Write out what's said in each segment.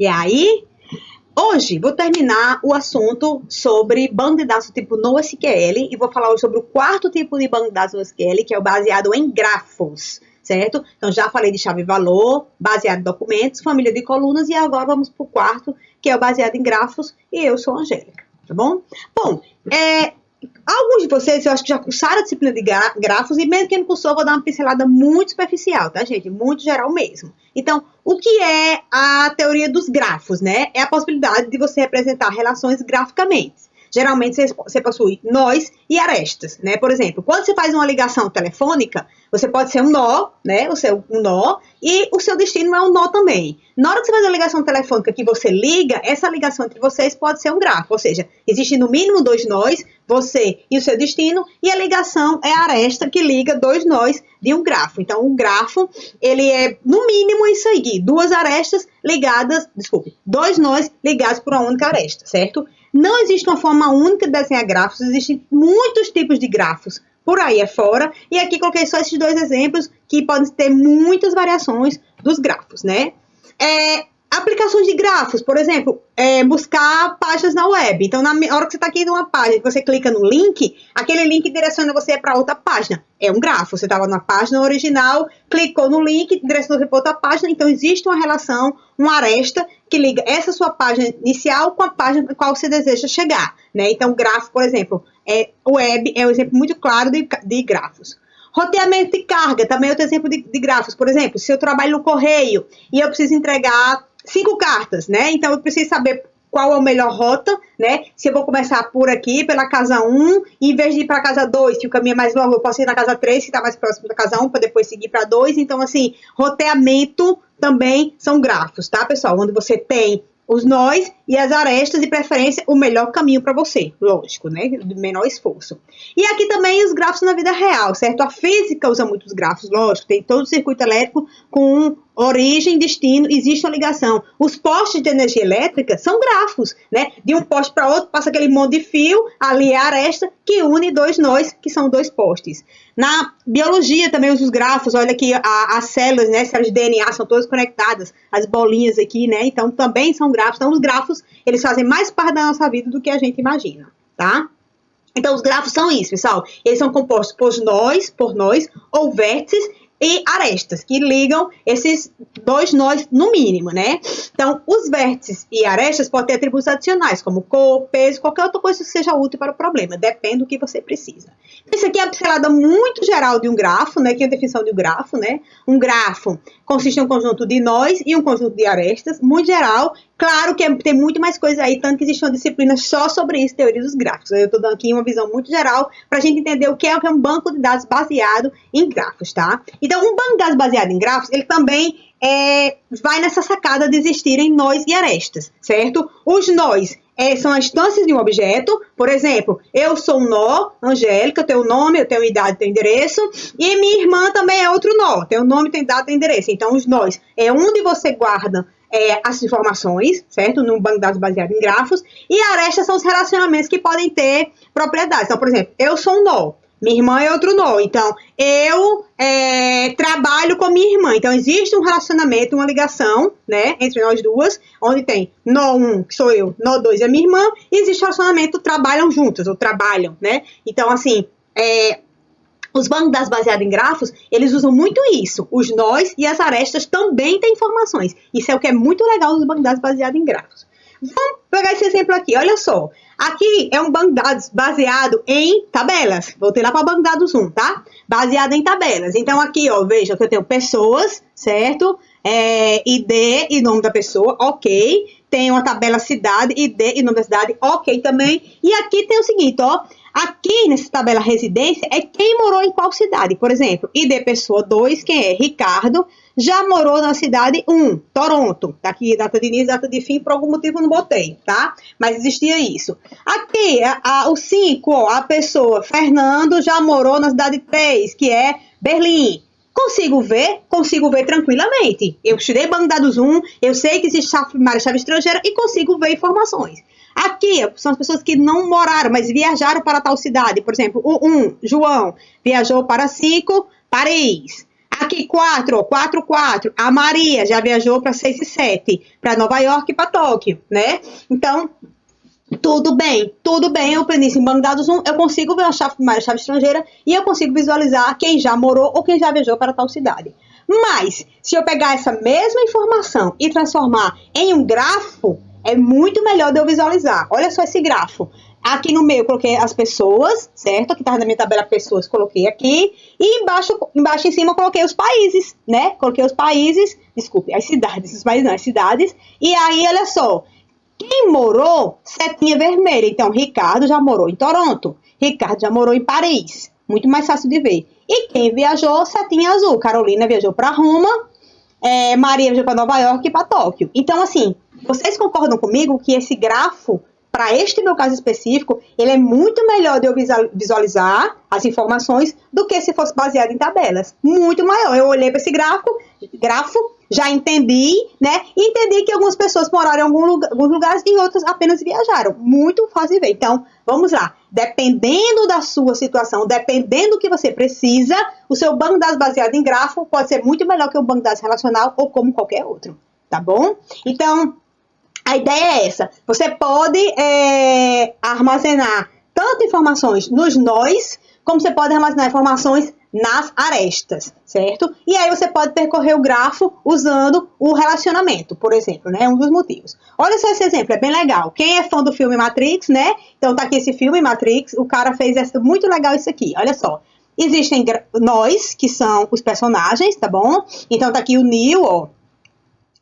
E aí, hoje vou terminar o assunto sobre banco de dados do tipo NoSQL e vou falar hoje sobre o quarto tipo de banco de dados NoSQL, que é o baseado em grafos, certo? Então já falei de chave-valor, baseado em documentos, família de colunas e agora vamos para o quarto, que é o baseado em grafos e eu sou a Angélica, tá bom? Bom, alguns de vocês, eu acho que já cursaram a disciplina de grafos e mesmo quem não cursou, eu vou dar uma pincelada muito superficial, tá, gente? Muito geral mesmo. Então, o que é a teoria dos grafos, né? É a possibilidade de você representar relações graficamente. Geralmente, você possui nós e arestas, né? Por exemplo, quando você faz uma ligação telefônica, você pode ser um nó, né? Você é um nó e o seu destino é um nó também. Na hora que você faz uma ligação telefônica que você liga, essa ligação entre vocês pode ser um grafo. Ou seja, existe no mínimo dois nós, você e o seu destino, e a ligação é a aresta que liga dois nós de um grafo. Então, um grafo, ele é, no mínimo, isso aí, duas arestas ligadas, dois nós ligados por uma única aresta, certo? Não existe uma forma única de desenhar grafos, existem muitos tipos de grafos por aí afora, e aqui coloquei só esses dois exemplos que podem ter muitas variações dos grafos, né? Aplicações de grafos, por exemplo, buscar páginas na web. Então, na hora que você está aqui numa página, você clica no link, aquele link direciona você para outra página. É um grafo. Você estava na página original, clicou no link, direcionou você para outra página. Então, existe uma relação, uma aresta que liga essa sua página inicial com a página na qual você deseja chegar, né? Então, grafo, por exemplo, web é um exemplo muito claro de grafos. Roteamento de carga, também é outro exemplo de grafos. Por exemplo, se eu trabalho no correio e eu preciso entregar 5 cartas, né? Então, eu preciso saber qual é a melhor rota, né? Se eu vou começar por aqui, pela casa 1, e em vez de ir para a casa 2, se o caminho é mais longo, eu posso ir na casa 3, se está mais próximo da casa 1, para depois seguir para 2. Então, assim, roteamento também são grafos, tá, pessoal? Onde você tem os nós e as arestas, de preferência, o melhor caminho para você, lógico, né? De menor esforço. E aqui também os grafos na vida real, certo? A física usa muitos grafos, lógico, tem todo o circuito elétrico com origem, destino, existe uma ligação. Os postes de energia elétrica são grafos, né? De um poste para outro, passa aquele monte de fio, ali é a aresta que une dois nós, que são dois postes. Na biologia também usa os grafos, olha aqui as células, né? Células de DNA são todas conectadas, as bolinhas aqui, né? Então também são grafos. Então os grafos, eles fazem mais parte da nossa vida do que a gente imagina, tá? Então os grafos são isso, pessoal. Eles são compostos por nós ou vértices e arestas, que ligam esses dois nós no mínimo, né? Então, os vértices e arestas podem ter atributos adicionais, como cor, peso, qualquer outra coisa que seja útil para o problema, depende do que você precisa. Então, isso aqui é uma pincelada muito geral de um grafo, né? Que é a definição de um grafo, né? Um grafo consiste em um conjunto de nós e um conjunto de arestas, muito geral. Claro que tem muito mais coisa aí, tanto que existe uma disciplina só sobre isso, teoria dos gráficos. Eu estou dando aqui uma visão muito geral para a gente entender o que é um banco de dados baseado em grafos, tá? Então, um banco de dados baseado em grafos, ele também vai nessa sacada de existirem nós e arestas, certo? Os nós são as instâncias de um objeto. Por exemplo, eu sou um nó, Angélica, eu tenho nome, eu tenho idade, eu tenho endereço, e minha irmã também é outro nó, tem o nome, tem data, tem endereço. Então, os nós é onde você guarda as informações, certo? Num banco de dados baseado em grafos, e arestas são os relacionamentos que podem ter propriedades. Então, por exemplo, eu sou um nó, minha irmã é outro nó, então eu trabalho com minha irmã. Então, existe um relacionamento, uma ligação, né, entre nós duas, onde tem nó 1, que sou eu, nó 2 é minha irmã, e existe relacionamento, trabalham juntas, ou trabalham, né? Então, assim, os bancos de dados baseados em grafos, eles usam muito isso. Os nós e as arestas também têm informações. Isso é o que é muito legal nos bancos de dados baseados em grafos. Vamos pegar esse exemplo aqui, olha só. Aqui é um banco de dados baseado em tabelas. Voltei lá para o banco de dados 1, tá? Baseado em tabelas. Então, aqui, ó, veja que eu tenho pessoas, certo? ID e nome da pessoa, ok. Tem uma tabela cidade, ID e nome da cidade, ok também. E aqui tem o seguinte, ó. Aqui, nessa tabela residência, é quem morou em qual cidade. Por exemplo, ID pessoa 2, quem é? Ricardo, já morou na cidade 1, Toronto. Tá aqui data de início, data de fim, por algum motivo eu não botei, tá? Mas existia isso. Aqui, o 5, ó, a pessoa, Fernando, já morou na cidade 3, que é Berlim. Consigo ver tranquilamente. Eu estudei banco de dados 1, eu sei que existe chave primária, chave estrangeira e consigo ver informações. Aqui são as pessoas que não moraram, mas viajaram para tal cidade. Por exemplo, o 1, João, viajou para 5, Paris. Aqui, 4, ó, 4, 4. A Maria já viajou para 6 e 7, para Nova York e para Tóquio, né? Então, tudo bem. Eu aprendi em banco de dados 1, eu consigo ver uma chave estrangeira e eu consigo visualizar quem já morou ou quem já viajou para tal cidade. Mas, se eu pegar essa mesma informação e transformar em um grafo, é muito melhor de eu visualizar. Olha só esse grafo. Aqui no meio eu coloquei as pessoas, certo? Aqui estava na minha tabela pessoas, coloquei aqui. E embaixo em cima eu coloquei os países, né? Coloquei os países, desculpe, as cidades, os países não, as cidades. E aí, olha só, quem morou, setinha vermelha. Então, Ricardo já morou em Toronto. Ricardo já morou em Paris. Muito mais fácil de ver. E quem viajou, setinha azul. Carolina viajou para Roma. Maria viajou para Nova York e para Tóquio. Então, assim, vocês concordam comigo que esse grafo, para este meu caso específico, ele é muito melhor de eu visualizar as informações do que se fosse baseado em tabelas. Muito maior. Eu olhei para esse grafo, já entendi, né? E entendi que algumas pessoas moraram em alguns lugares e outras apenas viajaram. Muito fácil de ver. Então, vamos lá. Dependendo da sua situação, dependendo do que você precisa, o seu banco de dados baseado em grafo pode ser muito melhor que o banco de dados relacional ou como qualquer outro. Tá bom? Então, a ideia é essa. Você pode armazenar tanto informações nos nós, como você pode armazenar informações nas arestas, certo? E aí você pode percorrer o grafo usando o relacionamento, por exemplo, né? Um dos motivos. Olha só esse exemplo, é bem legal. Quem é fã do filme Matrix, né? Então tá aqui esse filme Matrix, o cara fez muito legal isso aqui, olha só. Existem nós, que são os personagens, tá bom? Então tá aqui o Neo, ó.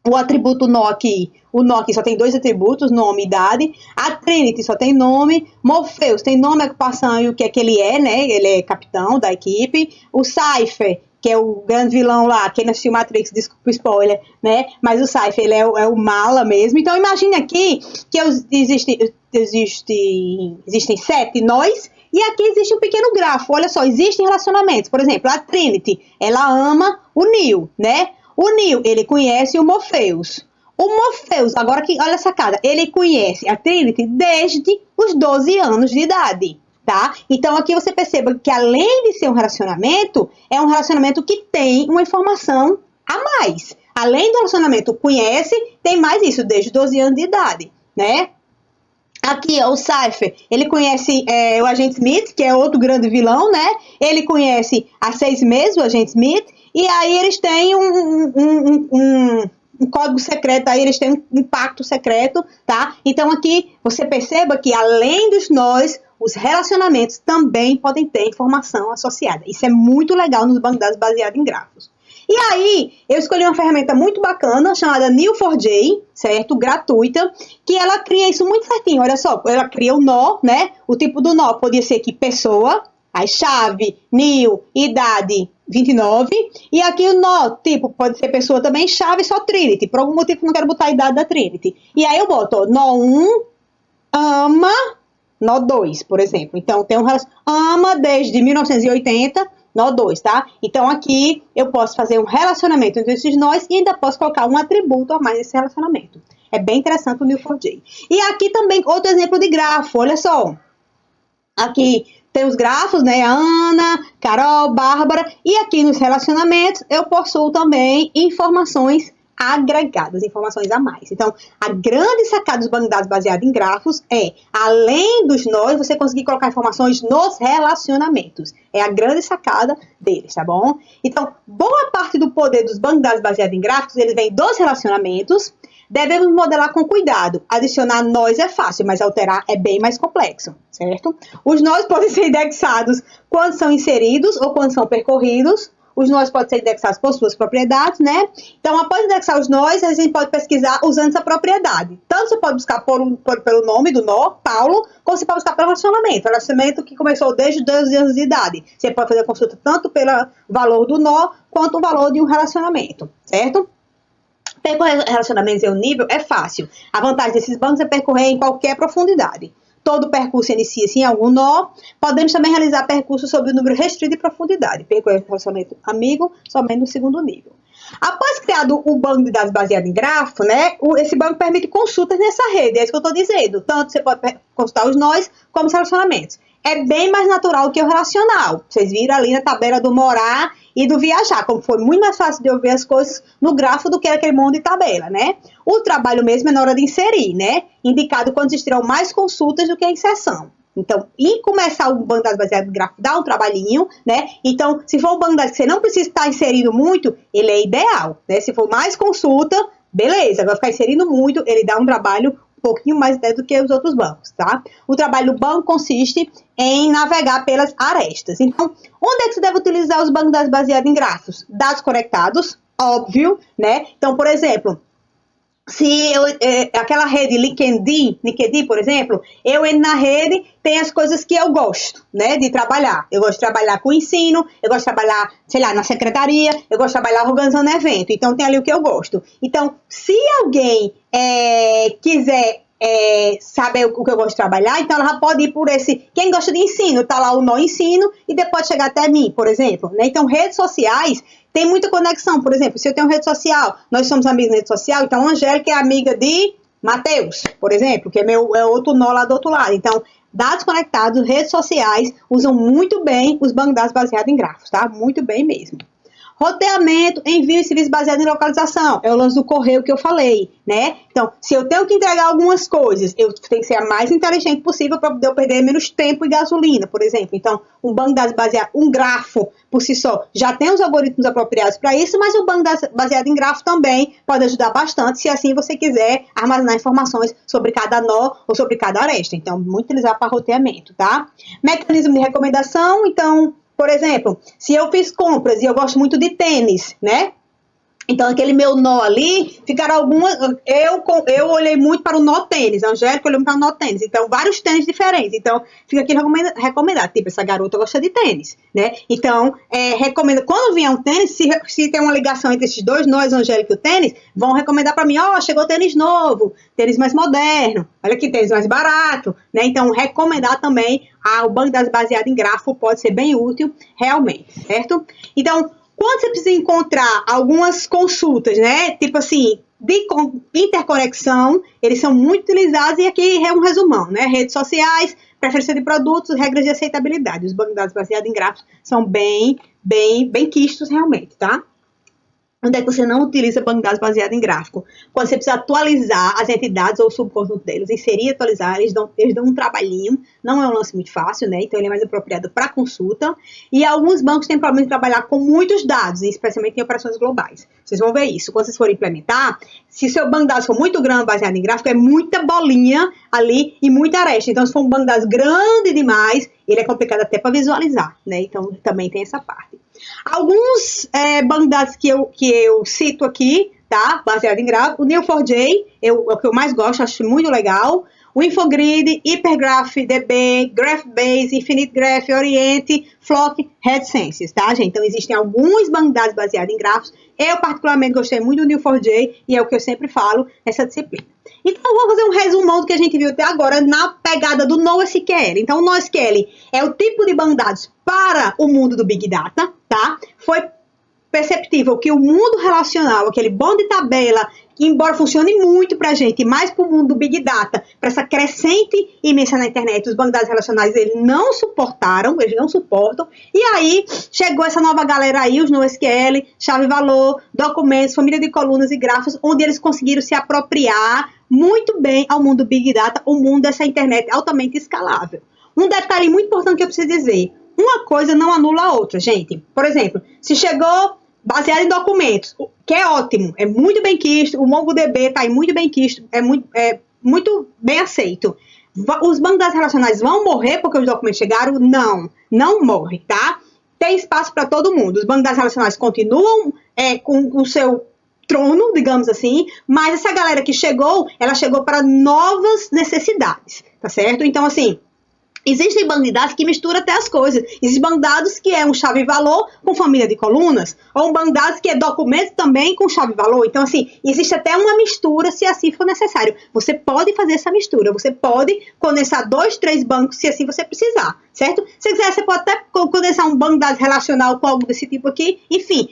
O atributo nó aqui, o nó aqui só tem 2 atributos, nome e idade. A Trinity só tem nome. Morpheus tem nome, ocupação e o que é que ele é, né? Ele é capitão da equipe. O Cypher, que é o grande vilão lá, quem não assistiu Matrix, desculpa o spoiler, né? Mas o Cypher, ele é o mala mesmo. Então, imagine aqui que existem 7 nós. E aqui existe um pequeno grafo. Olha só, existem relacionamentos. Por exemplo, a Trinity, ela ama o Neo, né? O Neo, ele conhece o Morpheus. O Morpheus, agora que, olha a sacada, ele conhece a Trinity desde os 12 anos de idade, tá? Então, aqui você perceba que, além de ser um relacionamento, é um relacionamento que tem uma informação a mais. Além do relacionamento conhece, tem mais isso, desde 12 anos de idade, né? Aqui, ó, o Cypher, ele conhece o Agente Smith, que é outro grande vilão, né? Ele conhece há 6 meses o Agente Smith. E aí eles têm um código secreto, aí eles têm um pacto secreto, tá? Então aqui você perceba que além dos nós, os relacionamentos também podem ter informação associada. Isso é muito legal nos bancos de dados baseados em grafos. E aí, eu escolhi uma ferramenta muito bacana, chamada Neo4j, certo? Gratuita, que ela cria isso muito certinho. Olha só, ela cria o nó, né? O tipo do nó podia ser aqui pessoa, aí chave, Neo, idade, 29. E aqui o nó, tipo, pode ser pessoa também, chave, só Trinity. Por algum motivo não quero botar a idade da Trinity. E aí eu boto, ó, nó 1, ama, nó 2, por exemplo. Então, tem ama desde 1980, nó 2, tá? Então, aqui eu posso fazer um relacionamento entre esses nós e ainda posso colocar um atributo a mais nesse relacionamento. É bem interessante o Neo4j. E aqui também, outro exemplo de grafo, olha só. Aqui tem os grafos, né? Ana, Carol, Bárbara. E aqui nos relacionamentos eu possuo também informações agregadas, informações a mais. Então, a grande sacada dos bancos de dados baseados em grafos é, além dos nós, você conseguir colocar informações nos relacionamentos. É a grande sacada deles, tá bom? Então, boa parte do poder dos bancos de dados baseados em gráficos, eles vem dos relacionamentos. Devemos modelar com cuidado. Adicionar nós é fácil, mas alterar é bem mais complexo, certo? Os nós podem ser indexados quando são inseridos ou quando são percorridos. Os nós podem ser indexados por suas propriedades, né? Então, após indexar os nós, a gente pode pesquisar usando essa propriedade. Tanto você pode buscar pelo nome do nó, Paulo, como você pode buscar pelo relacionamento. Relacionamento que começou desde 12 anos de idade. Você pode fazer a consulta tanto pelo valor do nó, quanto o valor de um relacionamento, certo? Percorrer relacionamentos em um nível é fácil. A vantagem desses bancos é percorrer em qualquer profundidade. Todo percurso inicia-se em algum nó. Podemos também realizar percursos sobre o número restrito de profundidade. Percorrer relacionamento amigo somente no segundo nível. Após criado o banco de dados baseado em grafo, né, esse banco permite consultas nessa rede. É isso que eu estou dizendo. Tanto você pode consultar os nós como os relacionamentos. é bem mais natural que o relacional. Vocês viram ali na tabela do morar e do viajar, como foi muito mais fácil de eu ver as coisas no grafo do que aquele monte de tabela, né? O trabalho mesmo é na hora de inserir, né? Indicado quando vocês terão mais consultas do que a inserção. Então, e começar um banco de dados baseado em gráfico dá um trabalhinho, né? Então, se for um banco de dados que você não precisa estar inserindo muito, ele é ideal, né? Se for mais consulta, beleza. Agora, ficar inserindo muito, ele dá um trabalho um pouquinho mais do que os outros bancos, tá? O trabalho do banco consiste em navegar pelas arestas. Então, onde é que você deve utilizar os bancos de dados baseados em gráficos? Dados conectados, óbvio, né? Então, por exemplo, se aquela rede LinkedIn, por exemplo, eu entro na rede, tem as coisas que eu gosto, né, de trabalhar. Eu gosto de trabalhar com ensino, eu gosto de trabalhar, sei lá, na secretaria, eu gosto de trabalhar organizando evento. Então, tem ali o que eu gosto. Então, se alguém quiser saber o que eu gosto de trabalhar, então ela já pode ir por esse, quem gosta de ensino, tá lá o nó ensino, e depois chegar até mim, por exemplo, né? Então, redes sociais tem muita conexão. Por exemplo, se eu tenho rede social, nós somos amigos na rede social, então a Angélica é amiga de Matheus, por exemplo, que é outro nó lá do outro lado. Então, dados conectados, redes sociais, usam muito bem os bancos de dados baseados em grafos, tá? Muito bem mesmo. Roteamento, envio e serviço baseado em localização. É o lance do correio que eu falei, né? Então, se eu tenho que entregar algumas coisas, eu tenho que ser a mais inteligente possível para poder perder menos tempo e gasolina, por exemplo. Então, um banco de dados baseado, um grafo por si só, já tem os algoritmos apropriados para isso, mas o banco de dados baseado em grafo também pode ajudar bastante, se assim você quiser armazenar informações sobre cada nó ou sobre cada aresta. Então, muito utilizar para roteamento, tá? Mecanismo de recomendação, então, por exemplo, se eu fiz compras e eu gosto muito de tênis, né? Então, aquele meu nó ali, ficaram algumas... Eu olhei muito para o nó tênis. A Angélica olhou para o nó tênis. Então, vários tênis diferentes. Então, fica aqui recomendado. Tipo, essa garota gosta de tênis, né? Então, recomenda... Quando vier um tênis, se tem uma ligação entre esses dois nós, Angélica e o tênis, vão recomendar para mim, chegou tênis novo, tênis mais moderno, olha aqui, tênis mais barato, né? Então, recomendar também o banco de dados baseado em grafo pode ser bem útil, realmente, certo? Então, quando você precisa encontrar algumas consultas, né, tipo assim, de interconexão, eles são muito utilizados, e aqui é um resumão, né, redes sociais, preferência de produtos, regras de aceitabilidade. Os bancos de dados baseados em gráficos são bem quistos realmente, tá? Onde é que você não utiliza banco de dados baseado em gráfico? Quando você precisa atualizar as entidades ou o subconjunto deles, inserir e atualizar, eles dão um trabalhinho, não é um lance muito fácil, né? Então ele é mais apropriado para consulta. E alguns bancos têm problema de trabalhar com muitos dados, especialmente em operações globais. Vocês vão ver isso. Quando vocês forem implementar, se seu banco de dados for muito grande baseado em gráfico, é muita bolinha ali e muita aresta. Então, se for um banco de dados grande demais, ele é complicado até para visualizar, né? Então, também tem essa parte. Alguns bancos de dados que eu cito aqui, tá? Baseado em gráfico. O Neo4j é o que eu mais gosto, acho muito legal. O Infogrid, HyperGraphDB, GraphBase, Infinite Graph, Oriente, Flock, RedSenses, tá, gente? Então, existem alguns bancos de dados baseados em grafos. Eu, particularmente, gostei muito do Neo4j e é o que eu sempre falo nessa disciplina. Então, eu vou fazer um resumão do que a gente viu até agora na pegada do NoSQL. Então, o NoSQL é o tipo de banco de dados para o mundo do Big Data, tá? Foi perceptível que o mundo relacional, aquele banco de tabela, que embora funcione muito para a gente, mais para o mundo do Big Data, para essa crescente imensa na internet, os bancos de dados relacionais, eles não suportam, e aí chegou essa nova galera aí, os NoSQL, chave-valor, documentos, família de colunas e grafos, onde eles conseguiram se apropriar muito bem ao mundo do Big Data, o mundo dessa internet altamente escalável. Um detalhe muito importante que eu preciso dizer, uma coisa não anula a outra, gente. Por exemplo, se chegou baseado em documentos, que é ótimo, é muito bem quisto, o MongoDB está aí muito bem quisto, é muito bem aceito. Os bancos de dados relacionais vão morrer porque os documentos chegaram? Não morre, tá? Tem espaço para todo mundo. Os bancos de dados relacionais continuam com o seu trono, digamos assim, mas essa galera que chegou, ela chegou para novas necessidades, tá certo? Então, assim, existem bancos de dados que misturam até as coisas. Existem bancos de dados que é um chave-valor com família de colunas, ou um banco de dados que é documento também com chave-valor. Então, assim, existe até uma mistura se assim for necessário. Você pode fazer essa mistura, você pode condensar 2, 3 bancos se assim você precisar, certo? Se quiser, você pode até condensar um banco de dados relacional com algo desse tipo aqui. Enfim,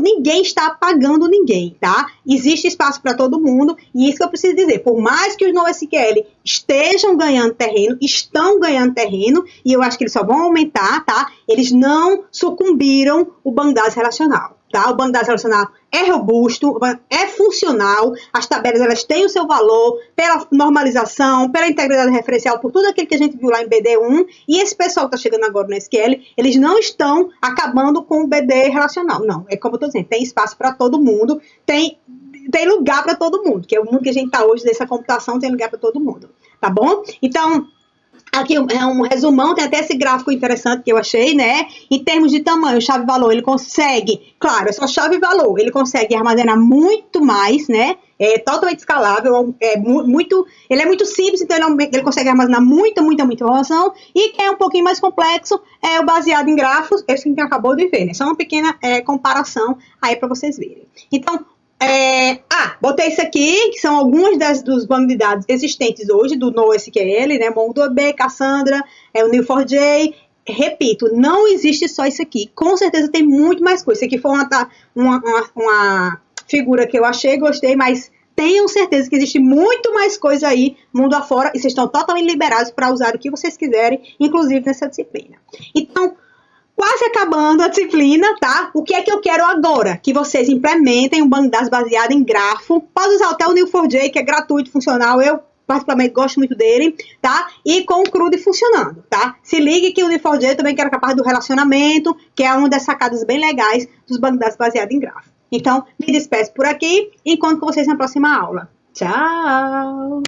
ninguém está pagando ninguém, tá? Existe espaço para todo mundo, e isso que eu preciso dizer. Por mais que os NoSQL estão ganhando terreno, e eu acho que eles só vão aumentar, tá? Eles não sucumbiram o banco de dados relacional, tá? O banco de dados relacional é robusto, é funcional, as tabelas elas têm o seu valor pela normalização, pela integridade referencial, por tudo aquilo que a gente viu lá em BD1, e esse pessoal que está chegando agora no SQL, eles não estão acabando com o BD relacional, não, é como eu estou dizendo, tem espaço para todo mundo, tem lugar para todo mundo, que é o mundo que a gente está hoje dessa computação, tem lugar para todo mundo, tá bom? Então, aqui é um resumão, tem até esse gráfico interessante que eu achei, né? Em termos de tamanho, chave-valor, ele consegue, claro, é só chave-valor, ele consegue armazenar muito mais, né? É totalmente escalável, ele é muito simples, então ele consegue armazenar muita informação. E quem é um pouquinho mais complexo é o baseado em grafos, esse que a gente acabou de ver, né? Só uma pequena comparação aí para vocês verem. Então, botei isso aqui, que são algumas dos bancos de dados existentes hoje, do NoSQL, né, MongoDB, Cassandra, o Neo4j. Repito, não existe só isso aqui. Com certeza tem muito mais coisa. Isso aqui foi uma figura que eu achei, gostei, mas tenham certeza que existe muito mais coisa aí, mundo afora, e vocês estão totalmente liberados para usar o que vocês quiserem, inclusive nessa disciplina. Então, quase acabando a disciplina, tá? O que é que eu quero agora? Que vocês implementem um banco de dados baseado em grafo. Pode usar até o Neo4j, que é gratuito, funcional. Eu, particularmente, gosto muito dele, tá? E com o CRUD funcionando, tá? Se ligue que o Neo4j também quer capaz do relacionamento, que é uma das sacadas bem legais dos bancos de dados baseados em grafo. Então, me despeço por aqui e encontro com vocês na próxima aula. Tchau!